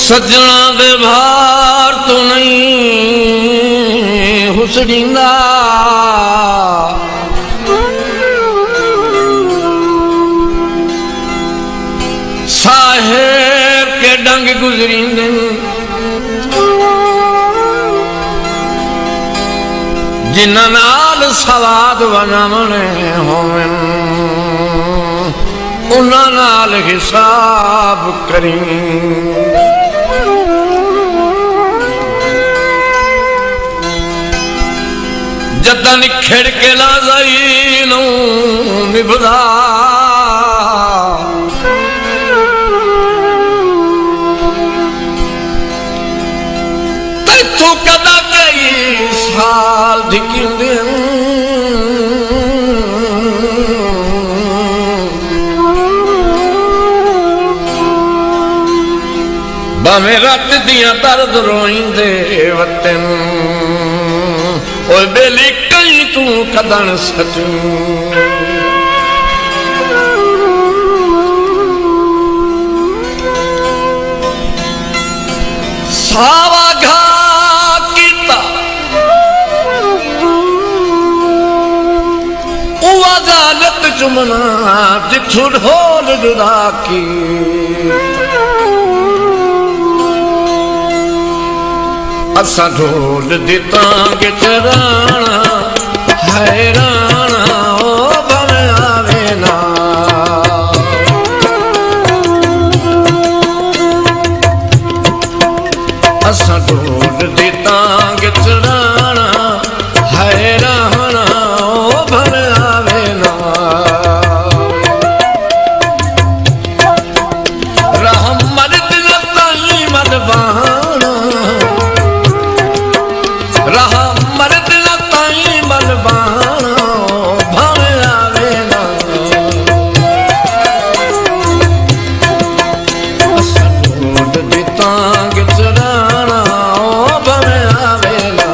सजना दे भार तो नहीं हुसड़ींदा साहेब के डंग गुजरींदे जिन्हां नाल सवाद बनावणे होवन उन्हां नाल हिसाब करी जदा निखेड़ के ला जाई निभदा तू कदा कई साल धिकिंदे भावे रात दियां दर्द रोईंदे वतन ओए बेली कई तू कदन सचू सावा घा कीता उवा जालत चुमना जिथु ढोल जुदा की असा ढोल दिता के चराना हैराना ओ बन आवे ना असा ढोल दिता के चराना हैराना ओ बन आवे ना रहम मर्द ताई मलबाना मर्द ताई बलबाना भन आवे ना ढोल दिता चराना भन आवे ना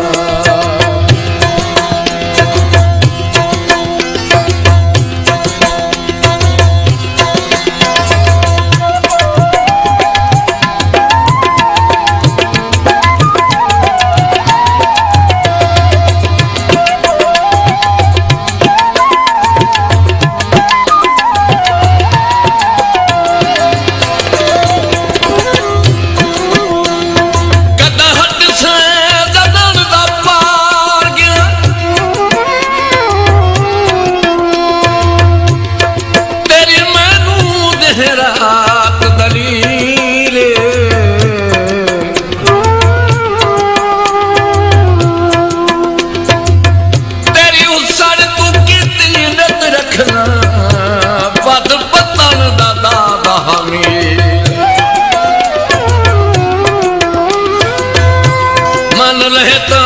मन रहता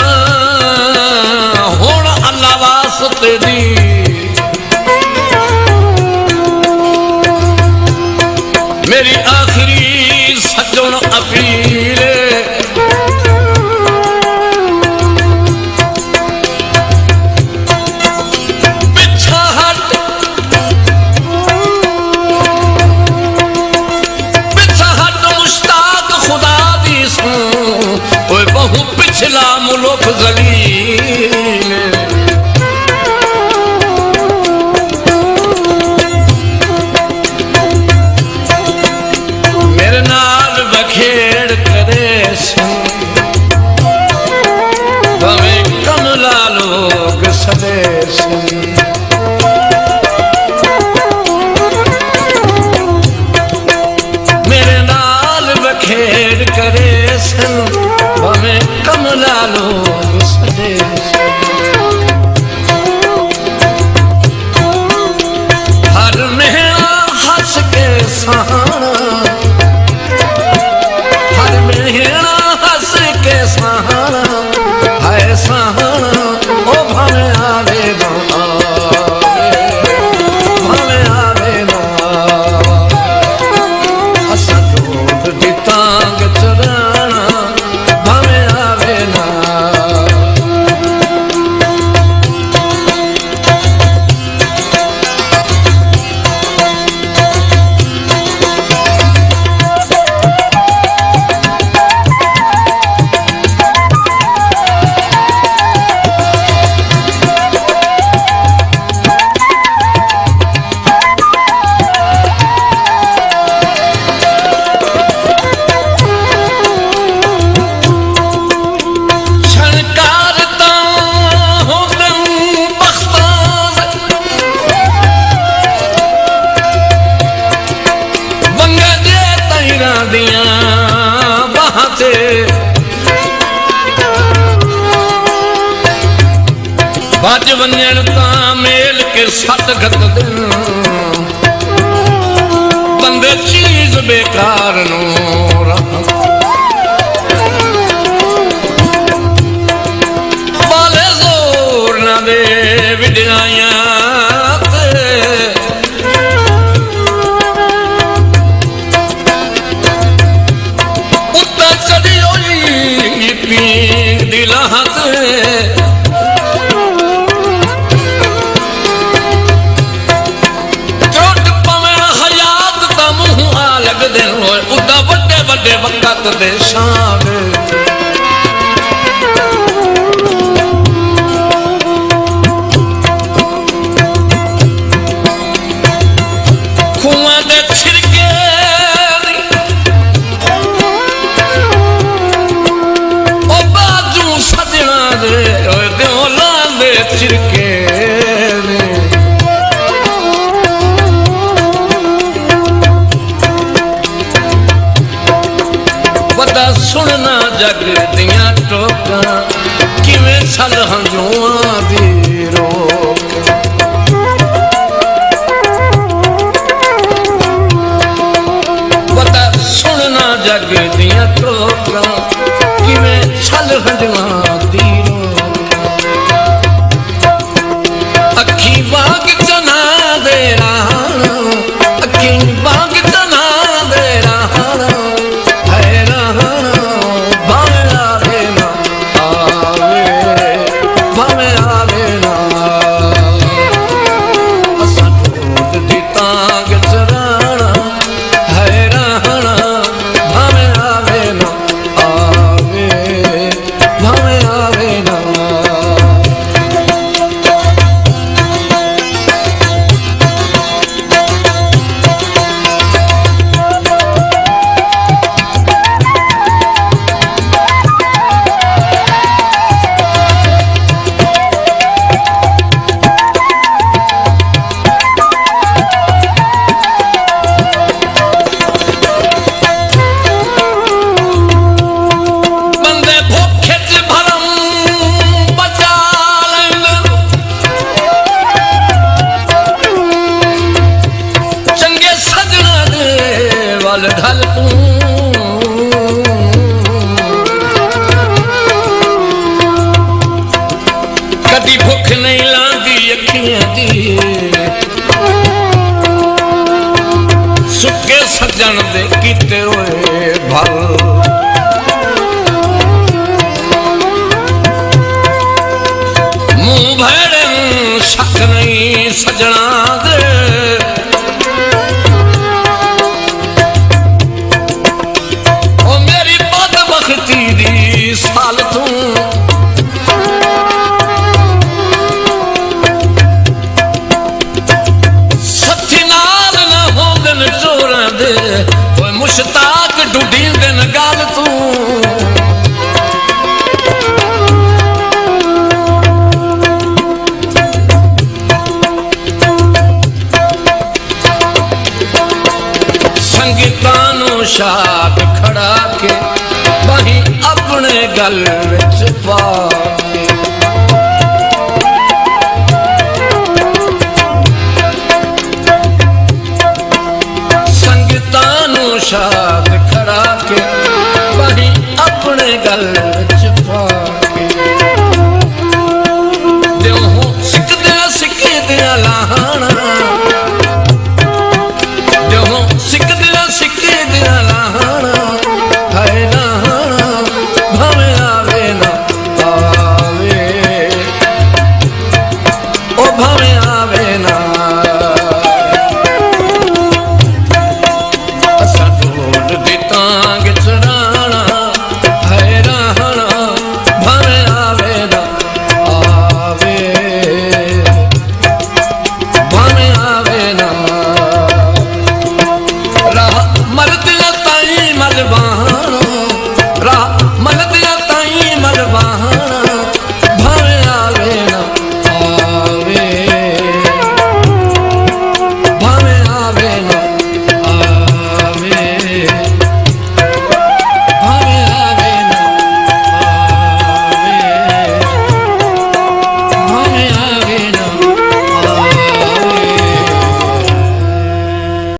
हुण अल्लाह वास्ते दी मेरी आखिरी सजन अपील पिछा हट मुश्ताक खुदा दी सू ओए बहु पिछला मुल्क जलील मेरे नाल बखेड़ करे भावे कमला लोग सदे मेरे नाल बखेड़ करे भावे कमला लोग सदे हर मेहना हंस के सहाना हर मेहना हंस के सहाना है सहाना ओ भावे आवे बा भज वञण तां मेल के सत घत दिन बंदे चीज बेकार नो बाले जोर ना दे विड़ाइया उत्ता चढ़ी होई पींग दिला उदा बड़े बड़े वक़्त दे शान खुआ दे छिड़के ओ बाजू सजना दे देवला दे छिड़के सुनना जग दिया टोका किवें छल हंजुआ दी रोक पता सुनना जग दिया टोका किवें छल हंजुआ दी रोक अखी बाग चना दे रहा अखी बाग चना दे रहा ढल तू कदी भुख नहीं लांदी अखियां दी सुके सजन दे कीते होए भल मुंह भेड़े शक नहीं सजना दे साल तू सथी नाल न होंदन चोरां दे ओए मुश्ताक ढूंढींदन गाल तू संगीतां नूं शाद खड़ा के बाही अपने गल विच पा